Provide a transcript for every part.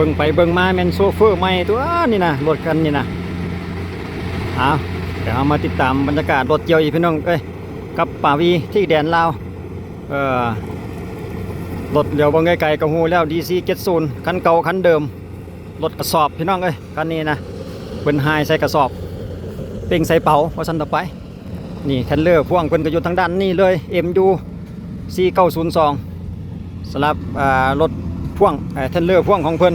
บิ่งไปเบิ่งมาแม่นโซเฟอร์ใหม่ตัวนี่นะรถกันนี่นะเอาเดี๋ยวเอามาติดตามบรรยากาศรถเกี่ยวอีกพี่น้องกับป่าวีที่แดนลาวรถเดี๋ยวบางไกลๆก็ฮู้แล้ว DC70คันเก่าคันเดิมรถกระสอบพี่น้องคันนี้นะเพิ่นไฮใส่กระสอบเป่งใส่เป๋าว่าซั่นต่อไปนี่แทนเลอร์พ่วงเพิ่นก็อยู่ทางด้านนี้เลย MU 4902สำหรับรถพ่วงแทนเลอร์พ่วงของเพิ่น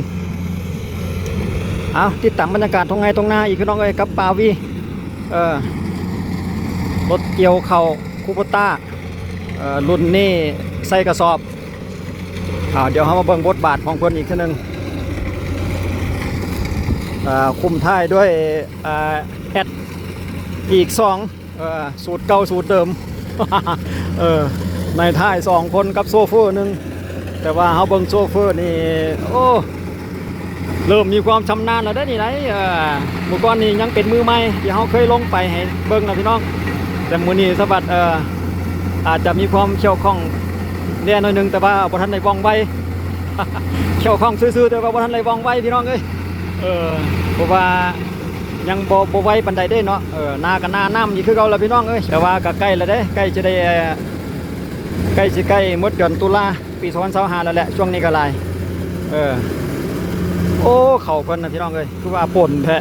เอาติดตามบรรยากาศตรงไงตรงหน้าอีกพี่น้องกับป่าวีรถเกี่ยวเข่าคูโบต้ารุ่นนี้ใส่กระสอบเดี๋ยวเรามาเบิ่งบทบาทของเพิ่นอีกทีนึงคุมท้ายด้วยแอดอีก2สูตรเก่าสูตรเดิม ในท้าย2คนกับโซเฟอร์หนึ่งแต่ว่าเขาเบิ่งโซเฟอร์นี่โอ้เริ่มมีความชำนาญแล้วได้นี่ไหนเมื่อก่อนนี่ยังเป็นมือใหม่ที่เขาเคยลงไปให้เบิ่งนะพี่น้องแต่มื้อนี้สะบัดอาจจะมีความเชี่ยวข้องแน่หน่อยนึงแต่ว่าบ่ทันได้ว่องไว เชี่ยวข้องซื่อๆแต่ว่าบ่ทันได้ว่องไวพี่น้องเพราะว่ายังบ่ไวปานใดเด้เนาะนากับนาน้ำอยู่คือเก่าแล้วพี่น้องแต่ว่าก็ใกล้แล้วเด้ใกล้จะได้ใกล้หมดเดือนตุลาปี2025แล้วแหละช่วงนี้ก็หลายโอ้เข่าเพิ่นนะพี่น้องคือว่าป่นแท้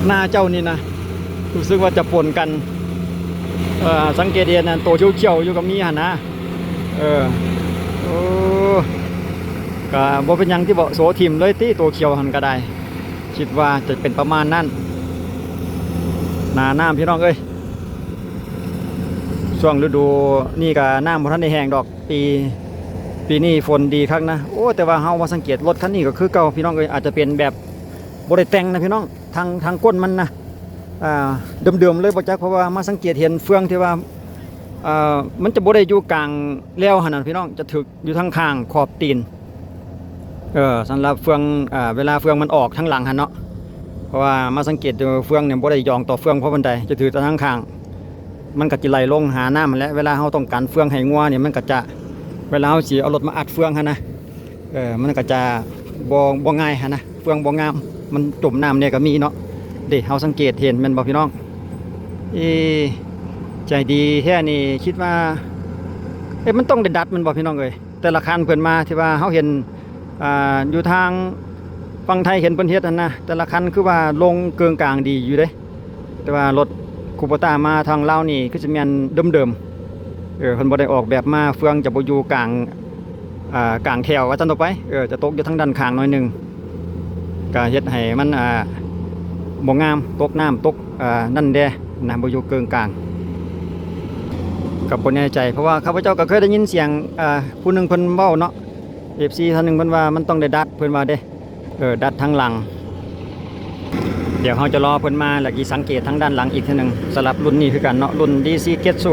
หน้าเจ้านี่นะรู้สึกว่าจะป่นกันสังเกตเห็นนะตัวเขียวๆอยู่กับมีหั่นนะโอ้ก็บ่เป็นหยังที่บ่โสทิมเลยที่ตัวเขียวหั่นก็ได้คิดว่าจะเป็นประมาณนั้นหน้าน้ำพี่น้องช่วงฤดูนี่ก็น้ำบ่ทันได้แห้งดอกปีนี้ฝนดีคักนะโอ้แต่ว่าเฮามาสังเกตรถคันนี้ก็คือเก่าพี่น้องอาจจะเป็นแบบบ่ได้แต่งนะพี่น้องทางก้นมันนะเดิมๆเลยบ่จักเพราะว่ามาสังเกตเห็นเฟืองที่ว่ามันจะบ่ได้อยู่กลางแล้วหั่นน่ะพี่น้องจะถึกอยู่ทางข้างขอบตีนสำหรับเฟืองเวลาเฟืองมันออกทางหลังหั่นเนาะเพราะว่ามาสังเกตดูเฟืองเนี่ยบ่ได้ยองต่อเฟืองเพราะบันไดจะถือแต่ทางข้างมันก็จะไหลลงหาน้ำมันแล้วเวลาเราต้องการเฟืองให้งัวเนี่ยมันก็จะเวลาเราสิเอารถมาอัดเฟืองหั่นนะมันก็จะบ่ง่ายหั่นนะเฟืองบ่งามมันจมน้ำเนี่ยก็มีเนาะเด้เราสังเกตเห็นมันบ่พี่น้องใจดีแท้นี่คิดว่ามันต้องได้ดัดมันบ่พี่น้องแต่ละคันเพิ่นมาที่ว่าเฮาเห็นอยู่ทางฝั่งไทยเห็นเพิ่นเฮ็ดนั่นนะแต่ละคันคือว่าลงเกิงกลางดีอยู่เด้แต่ว่ารถคูโบต้ามาทางลาวนี่คือจะแม่นเดิมๆเพิ่นบ่ได้ออกแบบมาเฟืองจะบ่อยู่กลางแถวว่าซั่นต่อไปจะตกอยู่ทางด้านข้างหน่อยนึงก็เฮ็ดให้มันบ่งามตกน้ำตกนั่นแดนะบ่อยู่เกิงกลางกับบ่แน่ใจเพราะว่าข้าพเจ้าก็เคยได้ยินเสียงผู้นึงเพิ่นเว้าเนาะFC ท่านนึงเพิ่นว่ามันต้องได้ดัดเพิ่นว่าเด้ดัดทางหลังเดี๋ยวเราจะรอเพิ่นมาแล้วอีสังเกตทางด้านหลังอีกทีนึงสำหรับรุ่นนี้คือกันเนาะรุ่น DC70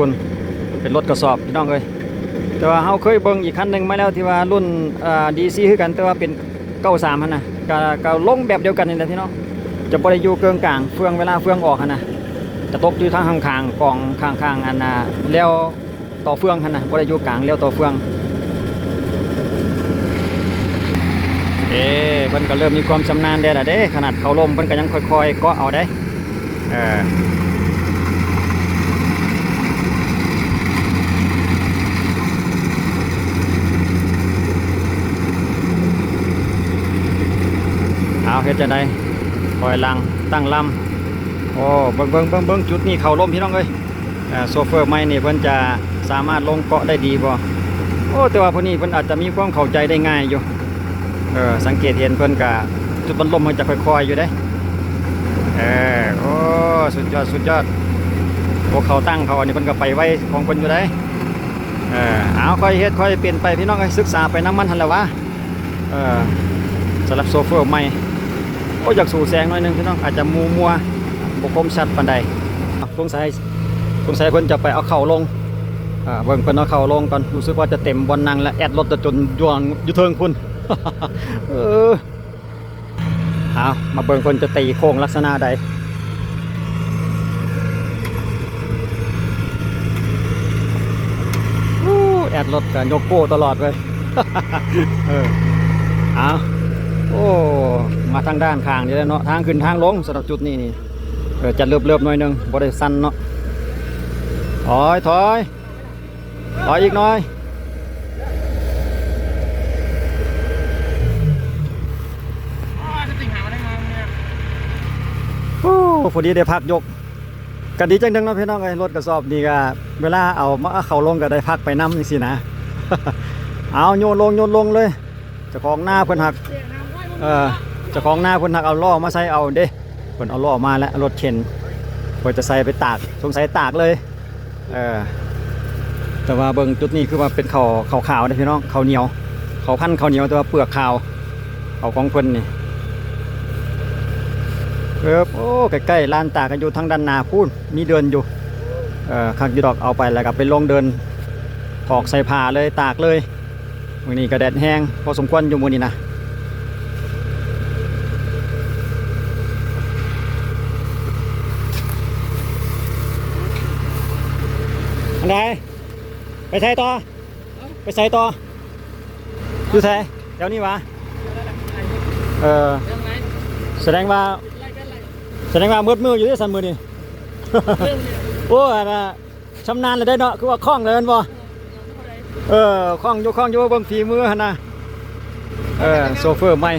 เป็นรถกระสอบพี่น้องแต่ว่าเราเคยเบิ่งอีกคันนึงมาแล้วที่ว่ารุ่นDC คือกันแต่ว่าเป็น93หั่นน่ะก็ลงแบบเดียวกันนี่แหละพี่น้องจะบ่ได้อยู่เกิงกลางเฟืองเวลาเฟืองออกหั่นน่ะจะตกอยู่ทางข้างๆกองข้างๆอันน่ะแล้วต่อเฟืองหั่นน่ะบ่ได้อยู่กลางแล้วต่อเฟืองเพิ่นก็เริ่มมีความชำนาญได้แล้วเด้ขนาดเขาลมเพิ่นก็ยังค่อยๆเกาะเอาได้เอาเฮ็ดจังได๋ปล่อยหลังตั้งลำโอ้เบิ่งจุดนี้เขาลมพี่น้องโซเฟอร์ใหม่นี่เพิ่นจะสามารถลงเกาะได้ดีบ่โอ้แต่ว่าผู้นี้เพิ่นอาจจะมีความเข้าใจได้ง่ายอยู่สังเกตเห็นเพิ่นกะจุดบรรลมมันจะค่อยๆอยู่ได้โอ้สุดยอดพวกเขาตั้งเขาอันนี้เพิ่นก็ไปไว้ของเพิ่นอยู่ได้เอาค่อยเฮ็ดค่อยเปลี่ยนไปพี่น้องศึกษาไปน้ำมันทันแล้ววะสำหรับโซเฟอร์ใหม่ก็อยากสู่แสงหน่อยนึงพี่น้องอาจจะมัวบ่คมชัดปานใดสงสัยเพิ่นจะไปเอาเข่าลงเบิ่งเพิ่นเอาเข่าลงก่อนรู้สึกว่าจะเต็มบอลนั่งและแอดรถจะจนยวงอยู่เทิงพุ่นมาเบิ่งคนจะตีโค้งลักษณะใดแอดรถกันยกโป้ตลอดเลย โอ้มาทางด้านข้างนี่แหละเนาะทางขึ้นทางลงสำหรับจุดนี้นี่จะเลิบๆหน่อยนึงบ่ได้สั้นเนาะถอยอีกหน่อยโอ้พอดีได้พักยกก็ดีจังๆเนาะพี่น้องไอ้รถกระสอบนี่ก็เวลาเอามาเข้าลงก็ได้พักไปน้ำนี่สินะ เอาโยนลงเลยเจ้าของหน้าเพิ่นหักเจ้าของหน้าเพิ่นหักเอาล้อมาใส่เอาเด้เพิ่นเอาล้อมาแล้วรถเข็นเพิ่นจะใส่ไปตากสงสัยตากเลยแต่ว่าเบิ่งจุดนี้คือว่าเป็นข้าวขาวนะพี่น้องข้าวเหนียวข้าวพันธุ์ข้าวเหนียวแต่ว่าเปลือกขาวข้าวของเพิ่นนี่โอ้ใกล้ๆลานตากกันอยู่ทางด้านหน้าพูนมีเดินอยู่คักอยู่ดอกเอาไปแล้วก็ไปลงเดินถอกใส่ผ้าเลยตากเลยมื้อนี้ก็แดดแห้งพอสมควรอยู่มื้อนี้นะอันใดไปใส่ต่ออยู่ใส่เดี๋ยวนี้วะแสดงว่ามืดมืออยู่ที่สันมือนี่ โอ้น่ะชำนาญเลยได้เนาะคือว่าคล่องเลยบ่คล่องอยู่เบิ่งฝีมือหั่นนะโซเฟอร์ใหม่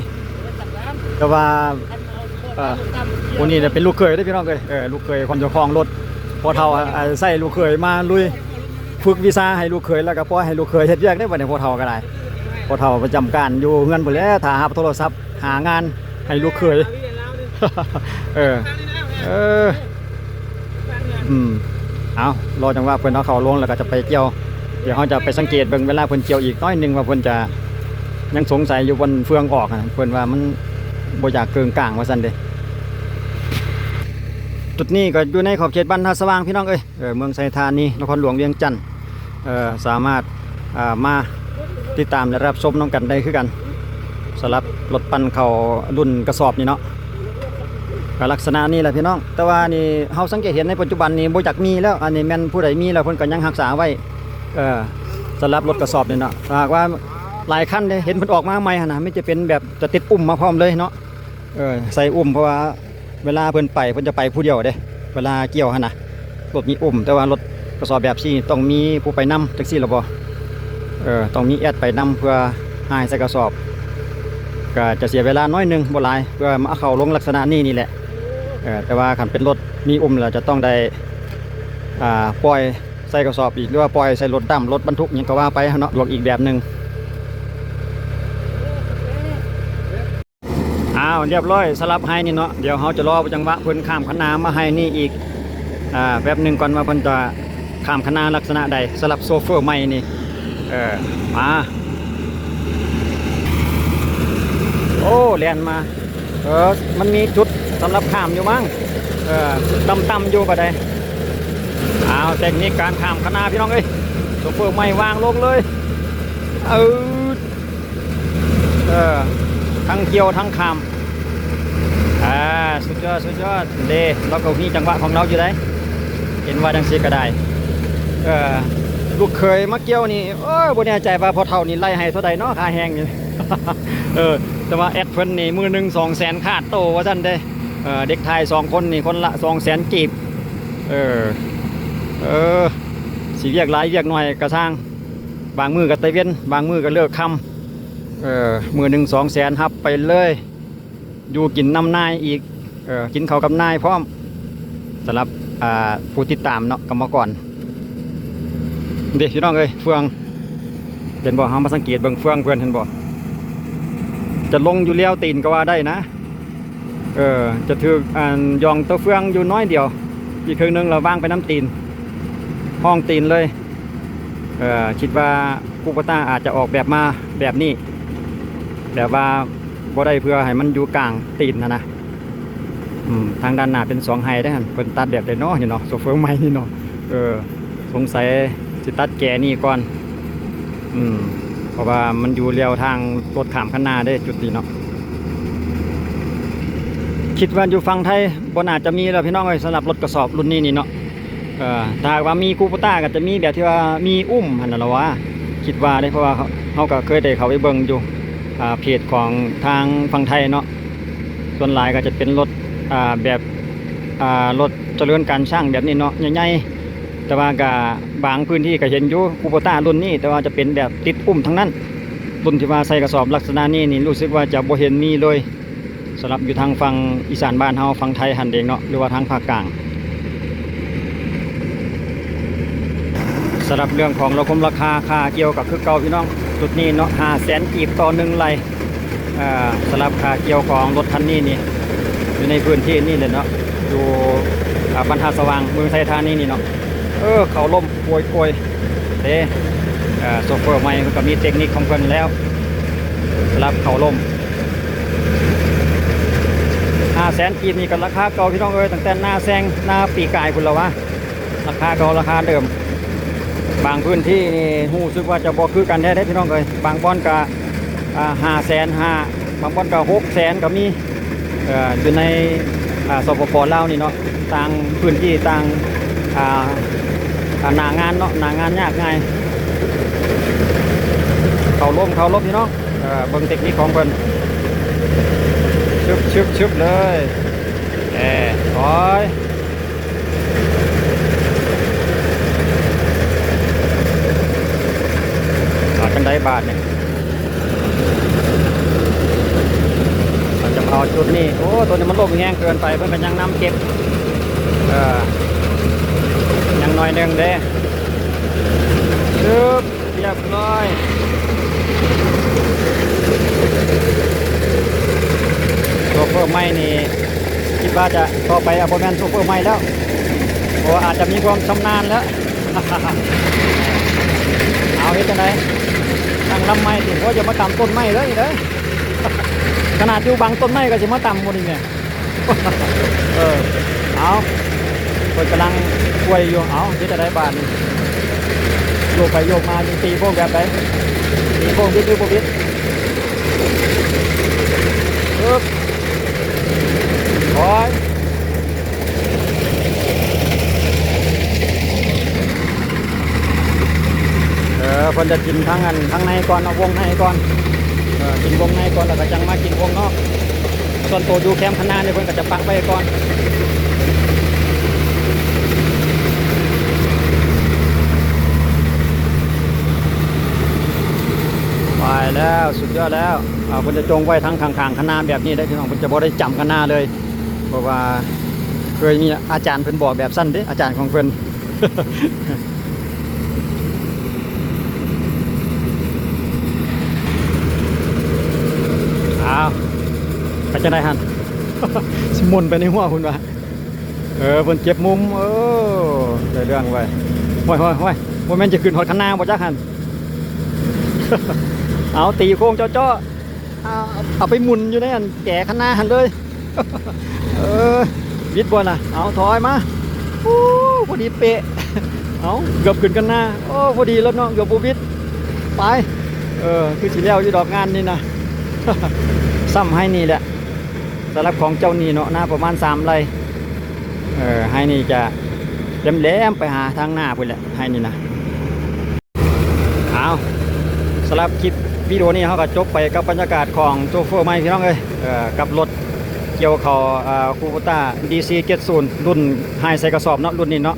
แต่ว่าคนนี้เนี่ยเป็นลูกเขยได้พี่น้องเลยลูกเขยคนเจ้าของรถพอเฒ่าใส่ลูกเขยมาลุยฝึกวีซ่าให้ลูกเขยแล้วก็พอให้ลูกเขยเฮ็ดเวียกได้บัดนี้พอเฒ่าก็ได้พอเฒ่าประจำการอยู่เงินพุ่นแหล้วถ้าหาโทรศัพท์หางานให้ลูกเขย เอารอจังว่าเพิ่นเอาเข้าลงแล้วก็จะไปเกี่ยวเดี๋ยวเขาจะไปสังเกตเบิ่งเวลาเพิ่นเกี่ยวอีกน้อยนึงว่าเพิ่นจะยังสงสัยอยู่บนเฟืองออกเพิ่นว่ามันบ่อยากเกิงกลางว่าซั่นเด้จุดนี้ก็อยู่ในขอบเขตบ้านท่าสว่างพี่น้องเอ้ยเมืองไซธานีนครหลวงเวียงจันทน์สามารถมาติดตามและรับชมน้องกันได้คือกันสำหรับรถปั่นเข้ารุ่นกระสอบนี่เนาะลักษณะนี้แหละพี่น้องแต่ว่านี่เฮาสังเกตเห็นในปัจจุบันนี้บ่จักมีแล้วอันนี้แม่นผู้ใดมีแล้วเพิ่นก็ยังรักษาไว้สำหรับรถกระสอบนี่เนาะหากว่าหลายคันเห็นเพิ่นออกมาใหม่หั่นน่ะไม่จะเป็นแบบจะติดอุ้มมาพร้อมเลยเนาะใส่อุ้มเพราะว่าเวลาเพิ่นไปเพิ่นจะไปผู้เดียวเด้เวลาเกี่ยวหั่นน่ะรถมีอุ้มแต่ว่ารถกระสอบแบบนี้ต้องมีผู้ไปนำจังซี่ล่ะบ่ต้องมีแอดไปนำเพื่อหายใส่กระสอบก็จะเสียเวลาน้อยนึงบ่หลายเพื่อมาเข้าลงลักษณะนี้นี่แหละแต่ว่าขันเป็นรถมีอุ้มเราจะต้องได้ปล่อยใส่กระสอบอีกหรือว่าปล่อยใส่รถดำรถบรรทุกอย่างก็ว่าไปเนาะหลวกอีกแบบหนึ่งเรียบร้อยสลับให้นี่เนาะเดี๋ยวเขาจะรอจังหวะเพิ่นข้ามคันนามาให้นี่อีกแบบหนึ่งก่อนว่าเพิ่นจะข้ามคันนาลักษณะใดสลับโซเฟอร์ใหม่นี่มาโอ้เรียนมามันมีจุดสำหรับข้ามอยู่มั้งต่ำอยู่ก็ได้เทคนิคการข้ามคณะพี่น้องเอ้ยโซเฟอร์ไม่วางลงเลยทั้งเกี่ยวทั้งข้ามสุดยอดเด้เราก็มีจังหวะของเราอยู่ได้เห็นว่าดังซีก็ได้ลูกเคยมาเกี่ยวนี่บ่แน่ใจว่าพอเท่านี้ไล่ให้เท่าใดเนาะค่าแห้งนี่ แต่ว่าแอดเพิ่นนี่มือหนึ่ง200,000ขาดโตว่าซั่นเด้เด็กไทย2คนนี่คนละ200,000กีบสิเวียกหลายเวียกน้อยกระช่างบางมือก็ตะเว้นบางมือก็เลิกค่ำมือหนึ่ง200,000ฮับไปเลยอยู่กินน้ำนายอีกกินข้าวกับนายพร้อมสำหรับผู้ติดตามเนาะกรรมกรเด็กพี่น้องเอ้ยเฟืองเห็นบ่เฮามาสังเกตเบิ่งเฟืองเพื่อนเห็นบ่จะลงอยู่เลี้ยวตีนก็ว่าได้นะจะถือยองตัวเฟืองอยู่น้อยเดียวอีกครึ่งนึงเราวางไปน้ำตีนห้องตีนเลยคิดว่าคูปต้าอาจจะออกแบบมาแบบนี้แบบว่าบ่ได้เพื่อให้มันอยู่กลางตีนนะทางด้านหน้าเป็น2ไฮได้หั่นเพิ่นตัดแบบได้เนาะนี่เนาะโซเฟอร์ใหม่นี่เนาะสงสัยสิตัดแก่นี่ก่อนเพราะว่ามันอยู่เลี้ยวทางรถข้ามคันนาได้จุดนี้เนาะคิดว่าอยู่ฝั่งไทยบ่น่าจะมีแล้วพี่น้องเอ้ยสำหรับรถกระสอบรุ่นนี้นี่เนาะถ้าว่ามีคูปต้าก็จะมีแบบที่ว่ามีอุ้มหั่นน่ะล่ะวะคิดว่าได้เพราะว่าเฮาก็เคยได้เข้าไปเบิ่งอยู่ เพจของทางฝั่งไทยเนาะส่วนหลายก็จะเป็นรถแบบรถเจริญการช่างแบบนี้เนาะใหญ่ๆแต่ว่าก็บางพื้นที่ก็เห็นอยู่คูโบต้ารุ่นนี้แต่ว่าจะเป็นแบบติดอุ้มทั้งนั้นรุ่นที่ว่าใส่กระสอบลักษณะนี้นี่รู้สึกว่าจะบ่เห็นมีเลยสำหรับอยู่ทางฝั่งอีสานบ้านเฮาฝั่งไทยหันเองเนาะหรือว่าทางภาคกลางสำหรับเรื่องของราคาค่าเกี่ยวกับคือเก่าพี่น้องจุดนี้เนาะ500,000กีบต่อ1ไร่สำหรับค่าเกี่ยวของรถคันนี้นี่อยู่ในพื้นที่นี่เลยเนาะอยู่บรรทัดสว่างเมืองไทยธานีนี่เนาะเขาล่มโกยเด้โซเฟอร์ใหม่มันก็มีเทคนิคของเพิ่นแล้วสำหรับเขาล่ม500,000กีบนี่ก็ราคาเก่าพี่น้องตั้งแต่หน้าแซงหน้าปีกายพุ่นแล้ววะราคาเก่าราคาเดิมบางพื้นที่นี่รู้สึกว่าจะบ่คือกันแท้พี่น้องบางบ่อนก็550,000บางบ่อนก็600,000ก็มีอยู่ในสปป.ลาวนี่เนาะต่างพื้นที่ต่างหน้างานเนาะหน้างานยากง่ายเขาล้มพี่น้องเบิ่งเทคนิคของเพิ่นชึบเลยถอยกันได้บาทเนี่ยเราจะเอาจุดนี้โอ้ตัวนี้มันลมแห้งเกินไปเพิ่นก็ยังน้ำเก็บยังน้อยหนึ่งเด้ชึบเรียบร้อยโซเฟอร์ไม่นี่คิดว่าจะต่อไปโบแมนโซเฟอร์ไม่แล้วเพราะอาจจะมีความชำนาญแล้ว เอาเห็นจังไดตั้งลำไม้ถึงว่าจะมาต่ำต้นไม้เลยเด้อ ขนาดอยู่บางต้นไม้ก็จะมาต่ำหมดนี่เนี่ย เอาคนกำลังป่วยอยู่เอาเห็นจังไดบาทนี่โยกไปโยกมาอยู่ตีพวกแบบไหนตีพวกบิดหรือโบบิดโอ้ยเพิ่นจะกินทั้งในก่อนเอาวงในก่อนกินวงในก่อนแล้วก็จังมากินวงนอกส่วนตัวอยู่แคมป์ข้างหน้าเนี่ยเพิ่นก็จะปักไว้ก่อนไปแล้วสุดยอดแล้วเพิ่นจะจงไว้ทั้งข้างๆข้างหน้าแบบนี้ได้พี่น้องเพิ่นจะบ่ได้จำข้างหน้าเลยเพราะว่าเคยมีอาจารย์เพิ่นบอกแบบสั้นเด้อาจารย์ของเพิ่น ไปจะได้หัน สมุนไปในหัวคุณวะเพิ่นเก็บมุมได้เรื่องไว้ห้อยว่าแม่นจะขึ้นหอดข้างหน้าบ่จักหัน เอาตีโค้งเจ้าเอาไปหมุนอยู่ในอันแก่ข้างหน้าหันเลย วิดบอลน่ะเอาถอยมาพอดีเป๊ะ เอาเกือบขึ้นกันหน้าพอดีแล้วเนาะเกือบบูวิดไปคือสิแล้วอยู่ดอกงานนี่นะ ซ้ำให้นี่แหละสำหรับของเจ้านี่เนาะหน้าประมาณ3 ไร่ให้นี่จะแหลมไปหาทางหน้าพุ่นแหละให้นี่นะเอาสำหรับคลิปวิดีโอนี้เขาก็จบไปกับบรรยากาศของโชเฟอร์ใหม่พี่น้องเลยกับรถเกี่ยวเขาคูโบต้า DC70 รุ่นไฮใส่กระสอบเนาะรุ่นนี้เนาะ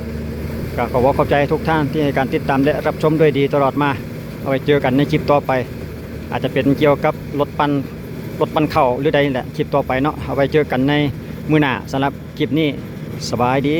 ก็ขอขอบใจทุกท่านที่ให้การติดตามและรับชมด้วยดีตลอดมาเอาไว้เจอกันในคลิปต่อไปอาจจะเป็นเกี่ยวกับรถปั่นเข่าหรือใดแหละคลิปต่อไปเนาะเอาไว้เจอกันในมื้อหน้าสำหรับคลิปนี้สบายดี